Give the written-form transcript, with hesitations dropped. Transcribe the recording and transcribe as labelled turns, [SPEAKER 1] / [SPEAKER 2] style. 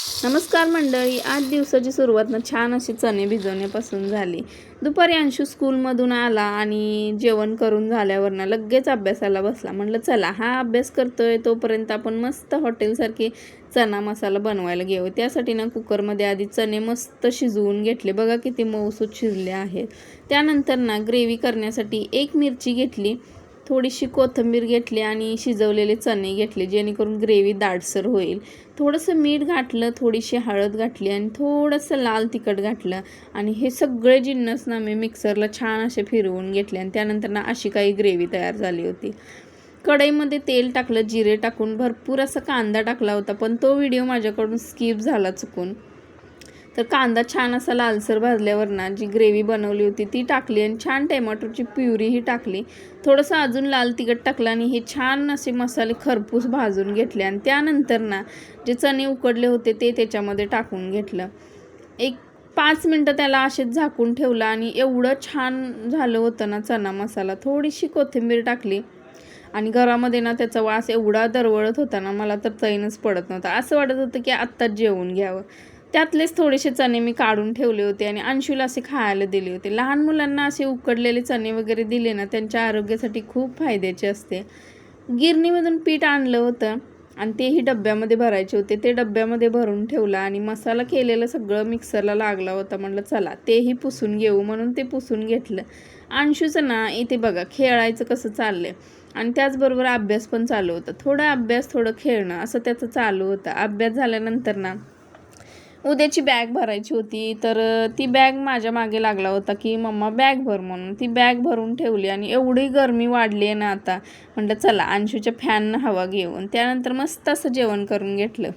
[SPEAKER 1] नमस्कार मंडळी, आज दिवसाची सुरुवात छान अशी चणे भिजवण्यापासून झाली. दुपारी अंशू स्कूलमधून आला आणि जेवण करून झाल्यावर लगेच अभ्यासाला बसला. म्हटलं चला हा अभ्यास करतोय तोपर्यंत आपण मस्त हॉटेलसारखी चणा मसाला बनवायला घेऊ. त्यासाठी कुकरमध्ये आधी चणे मस्त शिजवून घेतले. बघा किती मऊसूत शिजले आहेत. त्यानंतर ग्रेव्ही करण्यासाठी एक मिरची घेतली, थोडीशी कोथिंबीर घेतली आणि शिजवलेले चणे घेतले जेणेकरून ग्रेव्ही दाटसर होईल. थोडंसं मीठ घातलं, थोडीशी हळद घातली आणि थोडंसं लाल तिखट घातलं आणि हे सगळे जिन्नस मी मिक्सरला छान असे फिरवून घेतले आणि त्यानंतर अशी काही ग्रेव्ही तयार झाली होती. कढईमध्ये तेल टाकलं, जिरे टाकून भरपूर असा कांदा टाकला होता, पण तो व्हिडिओ माझ्याकडून स्किप झाला चुकून. तर कांदा छान असा लालसर भाजल्यावर जी ग्रेव्ही बनवली होती ती टाकली आणि छान टोमॅटोची प्युरीही टाकली. थोडंसं अजून लाल तिखट टाकलं आणि हे छान असे मसाले खरपूस भाजून घेतले आणि त्यानंतर जे चणे उकडले होते ते त्याच्यामध्ये टाकून घेतलं. एक 5 मिनटं त्याला असेच झाकून ठेवलं आणि एवढं छान झालं होतं चणा मसाला. थोडीशी कोथिंबीर टाकली आणि घरामध्ये त्याचा वास एवढा दरवळत होता मला तर चैनच पडत नव्हता. असं वाटत होतं की आत्ताच जेवून घ्यावं. त्यातलेच थोडेसे चणे मी काढून ठेवले होते आणि अंशूला असे खायला दिले होते. लहान मुलांना असे उकडलेले चणे वगैरे दिले त्यांच्या आरोग्यासाठी खूप फायद्याचे असते. गिरणीमधून पीठ आणलं होतं आणि तेही डब्यामध्ये भरायचे होते. ते डब्यामध्ये भरून ठेवलं आणि मसाला केलेलं सगळं मिक्सरला लागला होता. म्हटलं चला तेही पुसून घेऊ म्हणून ते पुसून घेतलं. अंशूचं इथे बघा खेळायचं कसं चाललंय आणि त्याचबरोबर अभ्यास पण चालू होता. थोडा अभ्यास थोडं खेळणं असं त्याचं चालू होतं. अभ्यास झाल्यानंतर उद्याची बॅग भरायची होती, तर ती बॅग माझ्या मागे लागला होता की मम्मा बॅग भर म्हणून. ती बॅग भरून ठेवली आणि एवढी गरमी वाढली आहे आता. म्हटलं चला अंशूच्या फॅननं हवा घेऊन त्यानंतर मस्त असं जेवण करून घेतलं.